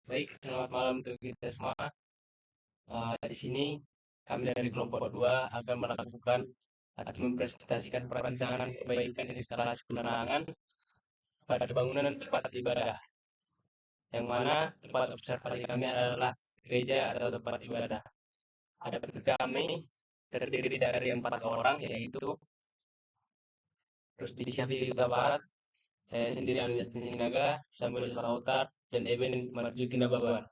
Baik, selamat malam untuk kita semua. Di sini kami dari kelompok 2 akan melakukan atau mempresentasikan perancangan perbaikan instalasi penerangan pada bangunan tempat ibadah, yang mana tempat observasi kami adalah gereja atau tempat ibadah. Adapun kami terdiri dari 4 orang, yaitu Rusdi Syafi'i Huta Barat, saya sendiri Alwi Sinaga, Samuel Lautar, dan Eben Marjuki Nababan.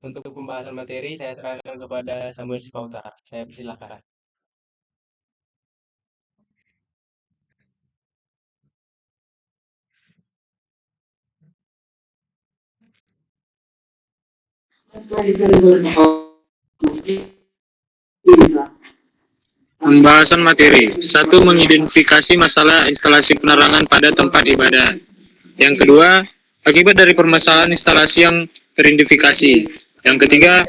Untuk pembahasan materi, saya serahkan kepada Samuel Sifautar. Saya persilahkan. Pembahasan materi. Satu, mengidentifikasi masalah instalasi penerangan pada tempat ibadah. Yang kedua, akibat dari permasalahan instalasi yang teridentifikasi. Yang ketiga,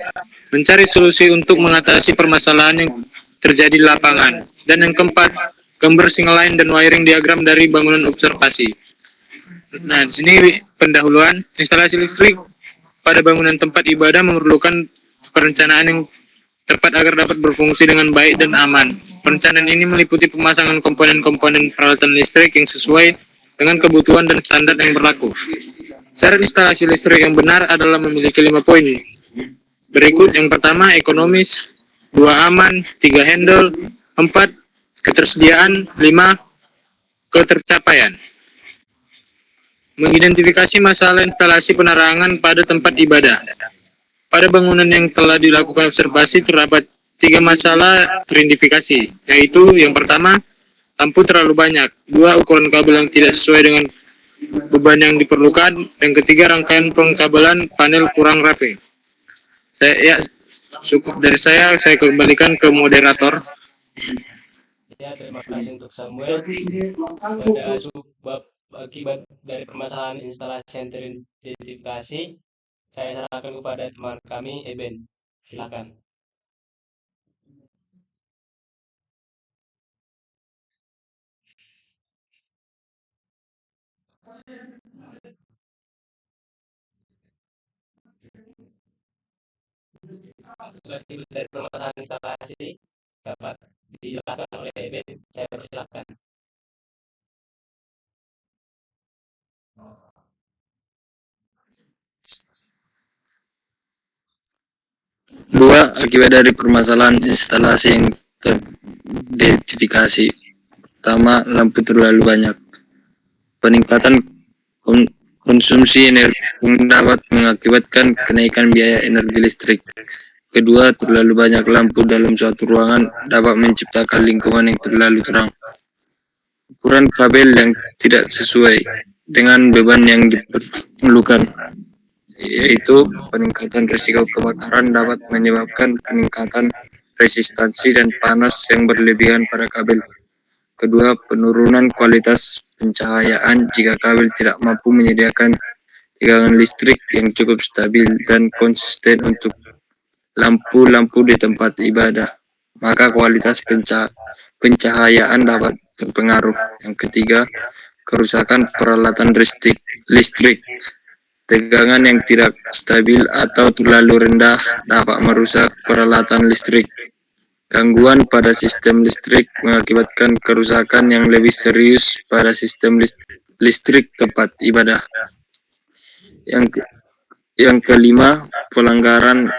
mencari solusi untuk mengatasi permasalahan yang terjadi di lapangan. Dan yang keempat, gambar single line dan wiring diagram dari bangunan observasi. Nah, di sini pendahuluan instalasi listrik pada bangunan tempat ibadah memerlukan perencanaan yang tepat agar dapat berfungsi dengan baik dan aman. Perencanaan ini meliputi pemasangan komponen-komponen peralatan listrik yang sesuai dengan kebutuhan dan standar yang berlaku. Syarat instalasi listrik yang benar adalah memiliki 5 poin. Berikut yang pertama, ekonomis, 2, aman, 3, handle, 4, ketersediaan, 5, ketercapaian. Mengidentifikasi masalah instalasi penerangan pada tempat ibadah. Pada bangunan yang telah dilakukan observasi terdapat 3 masalah teridentifikasi, yaitu yang pertama, lampu terlalu banyak, 2, ukuran kabel yang tidak sesuai dengan beban yang diperlukan, yang ketiga, rangkaian pengkabelan panel kurang rapi. Cukup dari saya kembalikan ke moderator. Ya, terima kasih untuk Samuel. Pada subbab akibat dari permasalahan instalasi yang teridentifikasi, saya serahkan kepada teman kami, Eben. Silakan. Akibat dari permasalahan instalasi dapat dijelaskan oleh Eben. Saya persilahkan. 2, akibat dari permasalahan instalasi yang teridentifikasi. Pertama, lampu terlalu banyak. Peningkatan konsumsi energi dapat mengakibatkan kenaikan biaya energi listrik. Kedua, terlalu banyak lampu dalam suatu ruangan dapat menciptakan lingkungan yang terlalu terang. Ukuran kabel yang tidak sesuai dengan beban yang diperlukan, yaitu peningkatan risiko kebakaran dapat menyebabkan peningkatan resistansi dan panas yang berlebihan pada kabel. Kedua, penurunan kualitas pencahayaan jika kabel tidak mampu menyediakan tegangan listrik yang cukup stabil dan konsisten untuk lampu-lampu di tempat ibadah, maka kualitas pencahayaan dapat terpengaruh. Yang ketiga, kerusakan peralatan listrik. Tegangan yang tidak stabil atau terlalu rendah dapat merusak peralatan listrik. Gangguan pada sistem listrik mengakibatkan kerusakan yang lebih serius pada sistem listrik tempat ibadah. Yang kelima, pelanggaran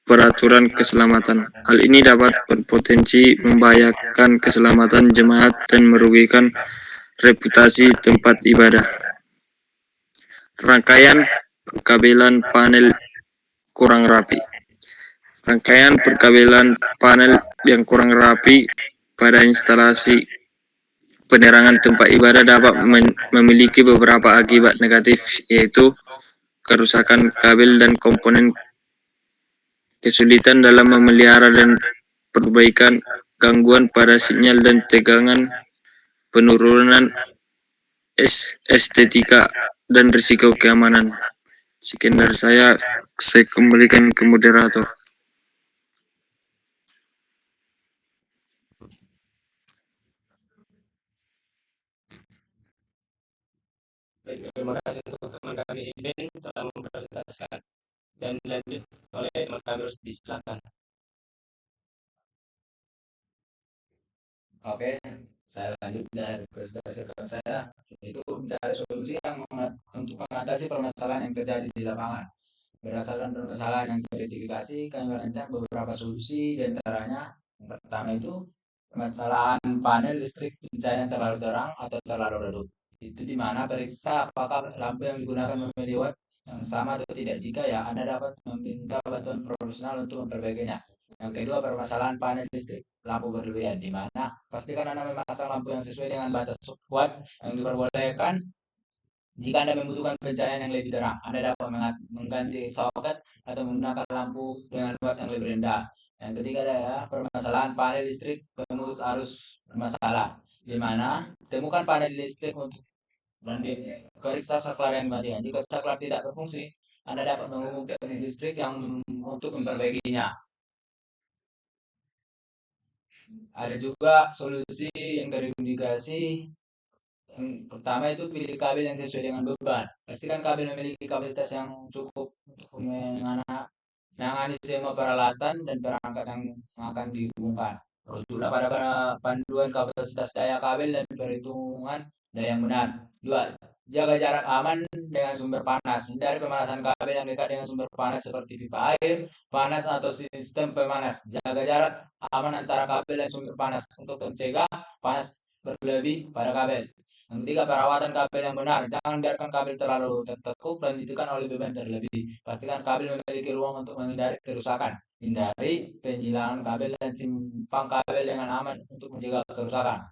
peraturan keselamatan. Hal ini dapat berpotensi membahayakan keselamatan jemaat dan merugikan reputasi tempat ibadah. Rangkaian perkabelan panel kurang rapi. Rangkaian perkabelan panel yang kurang rapi pada instalasi penerangan tempat ibadah dapat memiliki beberapa akibat negatif, yaitu kerusakan kabel dan komponen, kesulitan dalam memelihara dan perbaikan, gangguan pada sinyal dan tegangan, penurunan estetika, dan risiko keamanan. Sekian dari saya kembalikan ke moderator. Baik, terima kasih untuk teman kami event telah mempresentasikan dan dilanjut oleh teman kami Rusdi. Silakan. Oke, saya lanjut dari presentasi saya, itu mencari solusi yang untuk mengatasi permasalahan yang terjadi di lapangan. Berdasarkan permasalahan yang teridentifikasi, kami merancang beberapa solusi, diantaranya yang pertama itu permasalahan panel listrik pencahayaan terlalu terang atau terlalu redup. Itu di mana periksa apakah lampu yang digunakan memiliki watt yang sama atau tidak. Jika ya, Anda dapat meminta bantuan profesional untuk memperbaikinya. Yang kedua, permasalahan panel listrik lampu berlebihan, di mana pastikan Anda memasang lampu yang sesuai dengan batas watt yang diperbolehkan. Jika Anda membutuhkan pencahayaan yang lebih terang, Anda dapat mengganti soket atau menggunakan lampu dengan watt yang lebih rendah. Yang ketiga adalah permasalahan panel listrik pengurus arus bermasalah, di mana temukan panel listrik untuk dan periksa saklar yang dimatikan. Jika saklar tidak berfungsi, Anda dapat menghubungi teknik listrik yang untuk memperbaikinya. Ada juga solusi yang terindikasi. Yang pertama itu pilih kabel yang sesuai dengan beban. Pastikan kabel memiliki kapasitas yang cukup untuk menangani semua peralatan dan perangkat yang akan dihubungkan. Rujuklah pada panduan kapasitas daya kabel dan perhitungan daya yang benar. 2. Jaga jarak aman dengan sumber panas. Hindari pemanasan kabel yang dekat dengan sumber panas seperti pipa air panas atau sistem pemanas. Jaga jarak aman antara kabel dan sumber panas untuk mencegah panas berlebih pada kabel. Yang ketiga, perawatan kabel yang benar. Jangan biarkan kabel terlalu tertekuk dan ditekan oleh beban terlebih. Pastikan kabel memiliki ruang untuk menghindari kerusakan. Hindari penjilangan kabel dan simpang kabel dengan aman untuk mencegah kerusakan.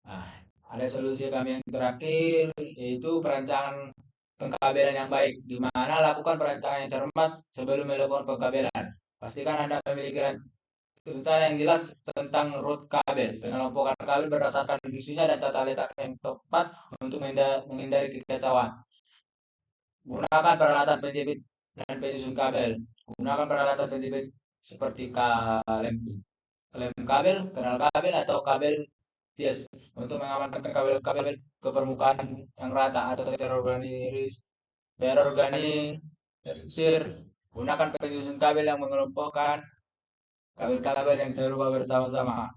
Nah, ada solusi kami yang terakhir, yaitu perancangan pengkabelan yang baik, di mana lakukan perancangan yang cermat sebelum melakukan pengkabelan. Pastikan Anda memiliki rencana yang jelas tentang root kabel, pengelompokan kabel berdasarkan fungsinya dan tata letak yang tepat untuk menghindari kekacauan. Gunakan peralatan penjepit dan penyusun kabel. Gunakan peralatan penjepit seperti lem kabel, kanal kabel atau kabel bias untuk mengamankan kabel-kabel ke permukaan yang rata atau terorganisir. Gunakan penyusun kabel yang mengelompokkan kabel-kabel yang serupa bersama-sama.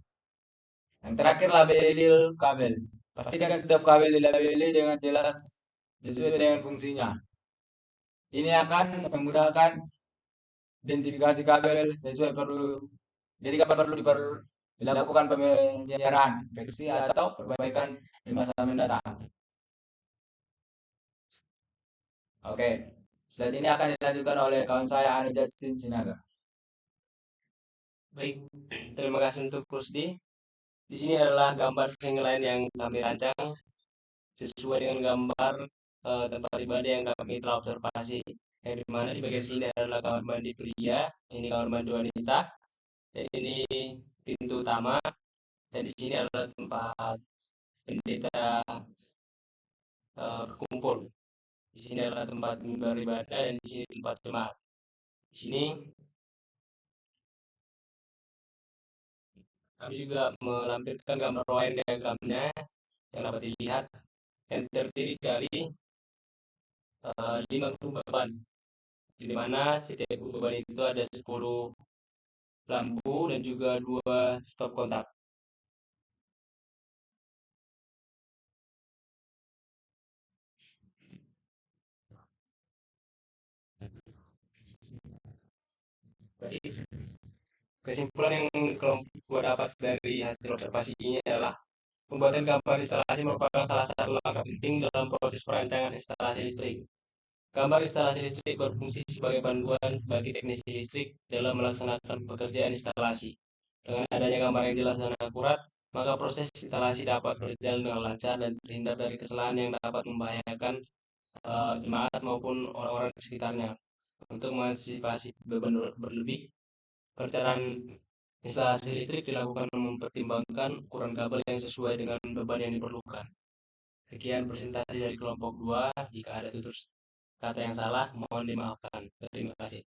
Yang terakhir, label kabel. Pastikan setiap kabel dilabeli dengan jelas sesuai dengan fungsinya. Ini akan memudahkan identifikasi kabel sesuai perlu. Jadi perlu dilakukan pemeliharaan, inspeksi atau perbaikan di masa mendatang. Oke, slide ini akan dilanjutkan oleh kawan saya Anu Justin Sinaga. Baik, terima kasih untuk Rusdi. Di sini adalah gambar single line yang kami rancang sesuai dengan gambar tempat ibadah yang kami telah observasi. Yang dimana di bagian sini adalah kamar mandi pria, ini kamar mandi wanita, dan ini pintu utama, dan di sini adalah tempat pendeta berkumpul. Di sini adalah tempat beribadah dan di sini tempat jemaat. Di sini kami juga melampirkan gambar wayang diagramnya yang dapat dilihat yang terdiri dari 5 grup beban, di mana setiap grup beban itu ada 10 lampu dan juga 2 stop kontak. Baik, kesimpulan yang kelompok dapat dari hasil observasi ini adalah pembuatan gambar instalasi merupakan salah satu langkah penting dalam proses perancangan instalasi listrik. Gambar instalasi listrik berfungsi sebagai panduan bagi teknisi listrik dalam melaksanakan pekerjaan instalasi. Dengan adanya gambar yang jelas dan akurat, maka proses instalasi dapat berjalan dengan lancar dan terhindar dari kesalahan yang dapat membahayakan jemaat maupun orang-orang di sekitarnya. Untuk mengantisipasi beban berlebih, perencanaan instalasi listrik dilakukan mempertimbangkan ukuran kabel yang sesuai dengan beban yang diperlukan. Sekian presentasi dari kelompok 2. Jika ada tutur kata yang salah, mohon dimaafkan. Terima kasih.